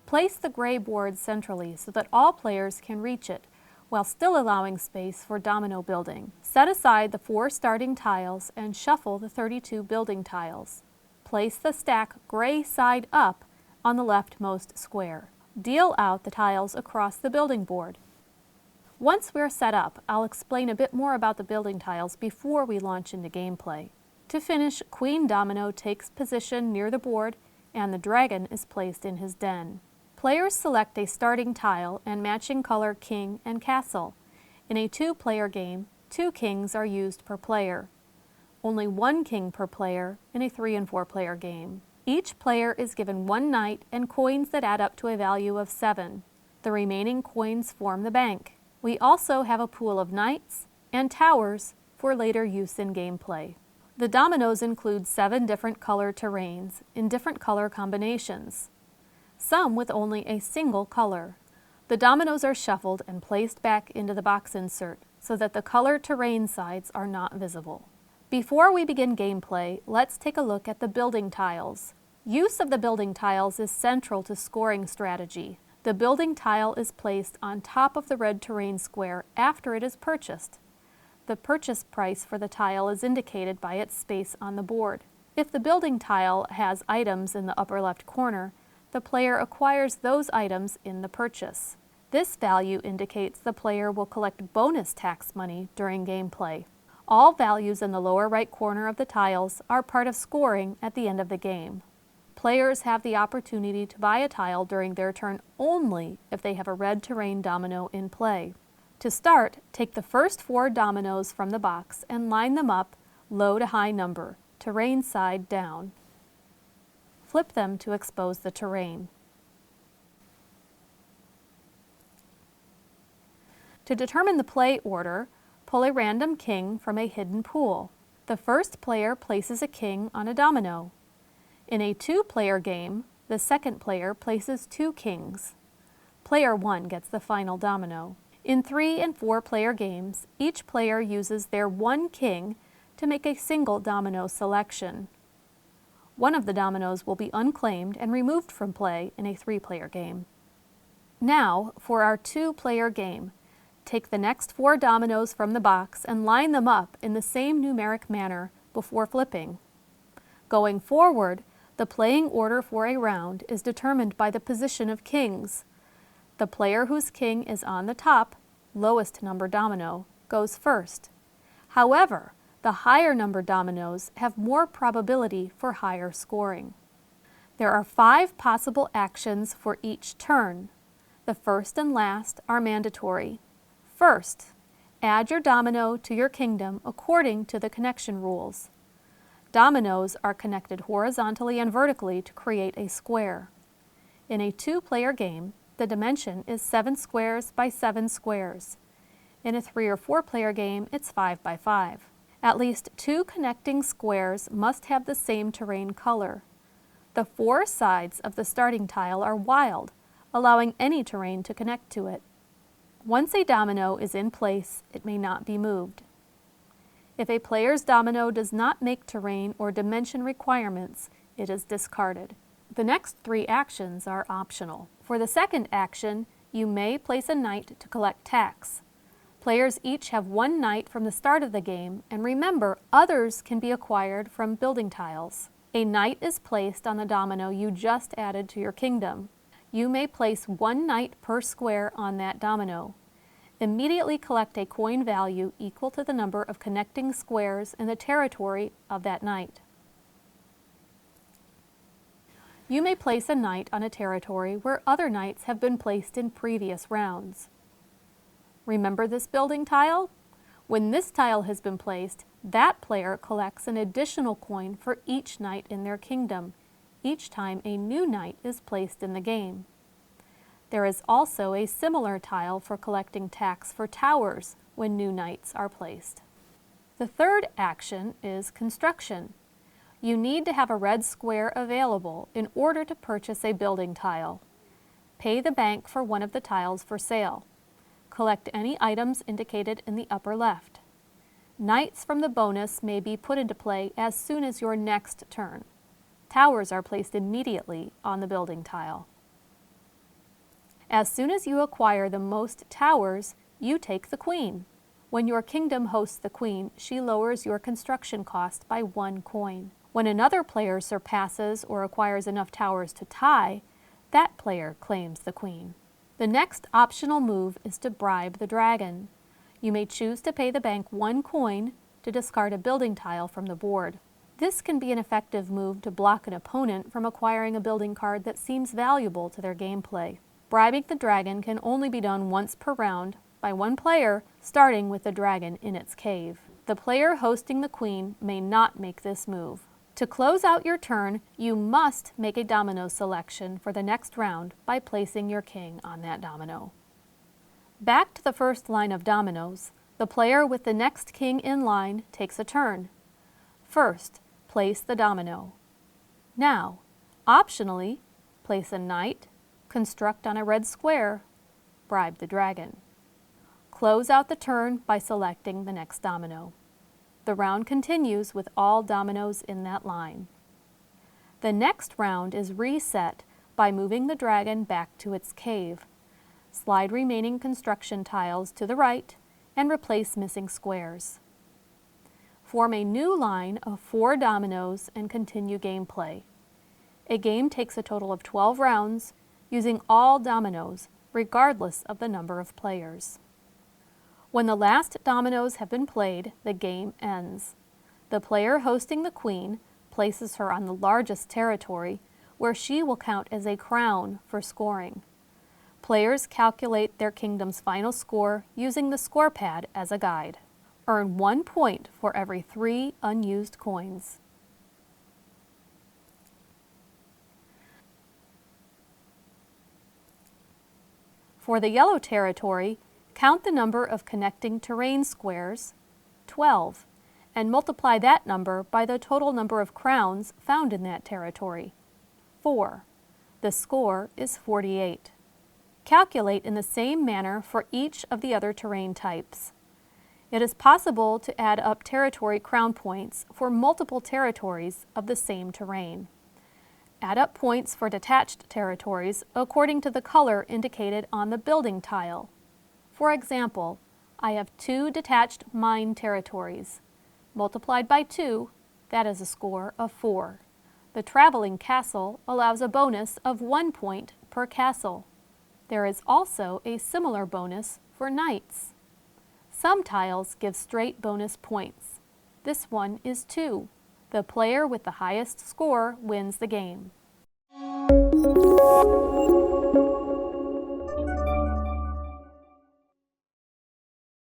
Place the gray board centrally so that all players can reach it, while still allowing space for domino building. Set aside the 4 starting tiles and shuffle the 32 building tiles. Place the stack gray side up on the leftmost square. Deal out the tiles across the building board. Once we're set up, I'll explain a bit more about the building tiles before we launch into gameplay. To finish, Queendomino takes position near the board and the dragon is placed in his den. Players select a starting tile and matching color king and castle. In a 2-player game, 2 kings are used per player. Only 1 king per player in a 3- and 4-player game. Each player is given 1 knight and coins that add up to a value of 7. The remaining coins form the bank. We also have a pool of knights and towers for later use in gameplay. The dominoes include 7 different color terrains in different color combinations, some with only a single color. The dominoes are shuffled and placed back into the box insert so that the color terrain sides are not visible. Before we begin gameplay, let's take a look at the building tiles. Use of the building tiles is central to scoring strategy. The building tile is placed on top of the red terrain square after it is purchased. The purchase price for the tile is indicated by its space on the board. If the building tile has items in the upper left corner, the player acquires those items in the purchase. This value indicates the player will collect bonus tax money during gameplay. All values in the lower right corner of the tiles are part of scoring at the end of the game. Players have the opportunity to buy a tile during their turn only if they have a red terrain domino in play. To start, take the first 4 dominoes from the box and line them up low to high number, terrain side down. Flip them to expose the terrain. To determine the play order, pull a random king from a hidden pool. The first player places a king on a domino. In a 2-player game, the second player places 2 kings. Player 1 gets the final domino. In 3- and 4-player games, each player uses their 1 king to make a single domino selection. One of the dominoes will be unclaimed and removed from play in a 3-player game. Now, for our 2-player game, take the next 4 dominoes from the box and line them up in the same numeric manner before flipping. Going forward, the playing order for a round is determined by the position of kings. The player whose king is on the top, lowest number domino, goes first. However, the higher number dominoes have more probability for higher scoring. There are 5 possible actions for each turn. The first and last are mandatory. First, add your domino to your kingdom according to the connection rules. Dominoes are connected horizontally and vertically to create a square. In a 2-player game, the dimension is 7 squares by 7 squares. In a 3- or 4-player game, it's 5 by 5. At least 2 connecting squares must have the same terrain color. The 4 sides of the starting tile are wild, allowing any terrain to connect to it. Once a domino is in place, it may not be moved. If a player's domino does not make terrain or dimension requirements, it is discarded. The next 3 actions are optional. For the second action, you may place a knight to collect tax. Players each have 1 knight from the start of the game, and remember, others can be acquired from building tiles. A knight is placed on the domino you just added to your kingdom. You may place 1 knight per square on that domino. Immediately collect a coin value equal to the number of connecting squares in the territory of that knight. You may place a knight on a territory where other knights have been placed in previous rounds. Remember this building tile? When this tile has been placed, that player collects an additional coin for each knight in their kingdom, each time a new knight is placed in the game. There is also a similar tile for collecting tax for towers when new knights are placed. The third action is construction. You need to have a red square available in order to purchase a building tile. Pay the bank for one of the tiles for sale. collect any items indicated in the upper left. Knights from the bonus may be put into play as soon as your next turn. Towers are placed immediately on the building tile. As soon as you acquire the most towers, you take the queen. When your kingdom hosts the queen, she lowers your construction cost by 1 coin. When another player surpasses or acquires enough towers to tie, that player claims the queen. The next optional move is to bribe the dragon. You may choose to pay the bank 1 coin to discard a building tile from the board. This can be an effective move to block an opponent from acquiring a building card that seems valuable to their gameplay. Bribing the dragon can only be done once per round by one player, starting with the dragon in its cave. The player hosting the queen may not make this move. To close out your turn, you must make a domino selection for the next round by placing your king on that domino. Back to the first line of dominoes, the player with the next king in line takes a turn. First, place the domino. Now, optionally, place a knight, construct on a red square, bribe the dragon. Close out the turn by selecting the next domino. The round continues with all dominoes in that line. The next round is reset by moving the dragon back to its cave. Slide remaining construction tiles to the right and replace missing squares. Form a new line of 4 dominoes and continue gameplay. A game takes a total of 12 rounds, using all dominoes, regardless of the number of players. When the last dominoes have been played, the game ends. The player hosting the queen places her on the largest territory, where she will count as a crown for scoring. Players calculate their kingdom's final score using the score pad as a guide. Earn 1 point for every 3 unused coins. For the yellow territory, count the number of connecting terrain squares, 12, and multiply that number by the total number of crowns found in that territory, 4. The score is 48. Calculate in the same manner for each of the other terrain types. It is possible to add up territory crown points for multiple territories of the same terrain. Add up points for detached territories according to the color indicated on the building tile. For example, I have 2 detached mine territories. Multiplied by 2, that is a score of 4. The traveling castle allows a bonus of 1 point per castle. There is also a similar bonus for knights. Some tiles give straight bonus points. This one is 2. The player with the highest score wins the game.